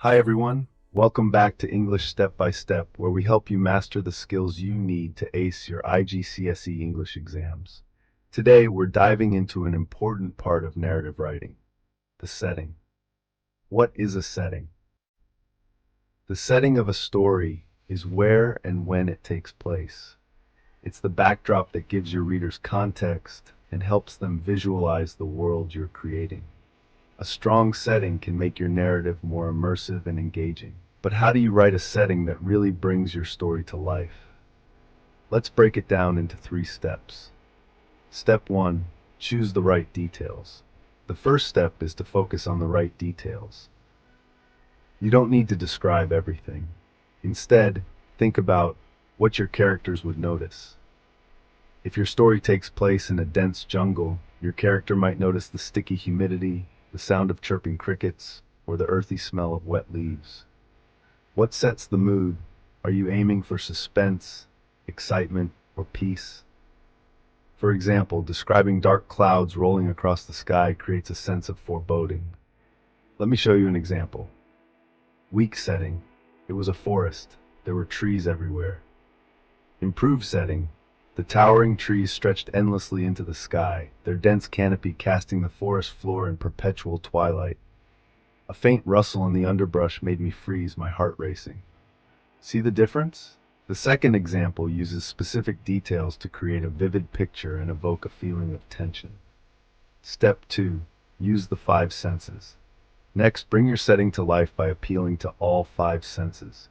Hi everyone, welcome back to English Step by Step, where we help you master the skills you need to ace your IGCSE English exams. Today we're diving into an important part of narrative writing, the setting. What is a setting? The setting of a story is where and when it takes place. It's the backdrop that gives your readers context and helps them visualize the world you're creating. A strong setting can make your narrative more immersive and engaging. But how do you write a setting that really brings your story to life? Let's break it down into 3 steps. Step 1. Choose the right details. The first step is to focus on the right details. You don't need to describe everything. Instead, think about what your characters would notice. If your story takes place in a dense jungle, your character might notice the sticky humidity, the sound of chirping crickets, or the earthy smell of wet leaves. What sets the mood? Are you aiming for suspense, excitement, or peace? For example, describing dark clouds rolling across the sky creates a sense of foreboding. Let me show you an example. Weak setting. It was a forest. There were trees everywhere. Improved setting. The towering trees stretched endlessly into the sky, their dense canopy casting the forest floor in perpetual twilight. A faint rustle in the underbrush made me freeze, my heart racing. See the difference? The second example uses specific details to create a vivid picture and evoke a feeling of tension. Step 2. Use the 5 senses. Next, bring your setting to life by appealing to all 5 senses.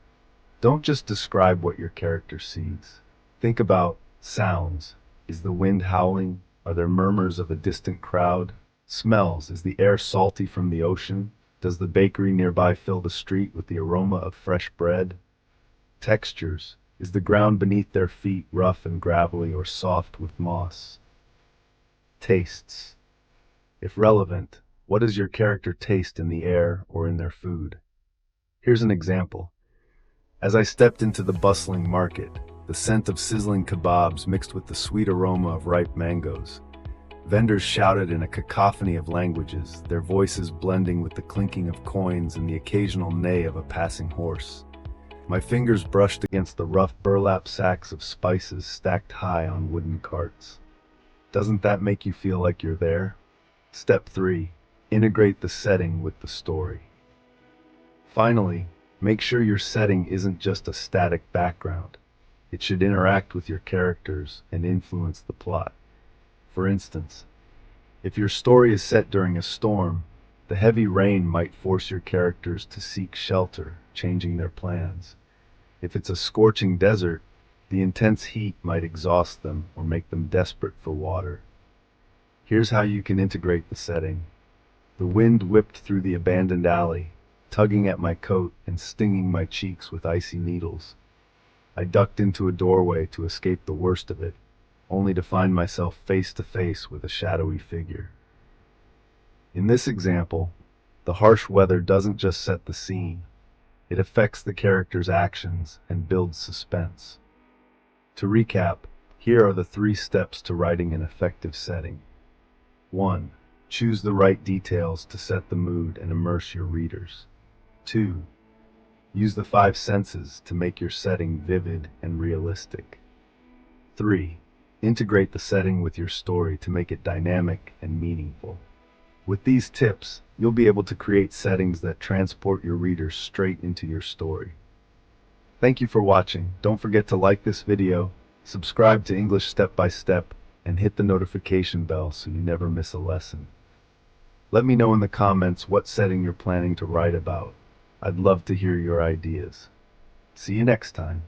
Don't just describe what your character sees. Think about sounds. Is the wind howling? Are there murmurs of a distant crowd? Smells. Is the air salty from the ocean? Does the bakery nearby fill the street with the aroma of fresh bread? Textures. Is the ground beneath their feet rough and gravelly or soft with moss? Tastes. If relevant, what does your character taste in the air or in their food? Here's an example. As I stepped into the bustling market, the scent of sizzling kebabs mixed with the sweet aroma of ripe mangoes. Vendors shouted in a cacophony of languages, their voices blending with the clinking of coins and the occasional neigh of a passing horse. My fingers brushed against the rough burlap sacks of spices stacked high on wooden carts. Doesn't that make you feel like you're there? Step 3. Integrate the setting with the story. Finally, make sure your setting isn't just a static background. It should interact with your characters and influence the plot. For instance, if your story is set during a storm, the heavy rain might force your characters to seek shelter, changing their plans. If it's a scorching desert, the intense heat might exhaust them or make them desperate for water. Here's how you can integrate the setting. The wind whipped through the abandoned alley, tugging at my coat and stinging my cheeks with icy needles. I ducked into a doorway to escape the worst of it, only to find myself face to face with a shadowy figure. In this example, the harsh weather doesn't just set the scene, it affects the character's actions and builds suspense. To recap, here are the 3 steps to writing an effective setting. 1. Choose the right details to set the mood and immerse your readers. 2. Use the 5 senses to make your setting vivid and realistic. 3. Integrate the setting with your story to make it dynamic and meaningful. With these tips, you'll be able to create settings that transport your readers straight into your story. Thank you for watching. Don't forget to like this video, subscribe to English Step by Step, and hit the notification bell so you never miss a lesson. Let me know in the comments what setting you're planning to write about. I'd love to hear your ideas. See you next time.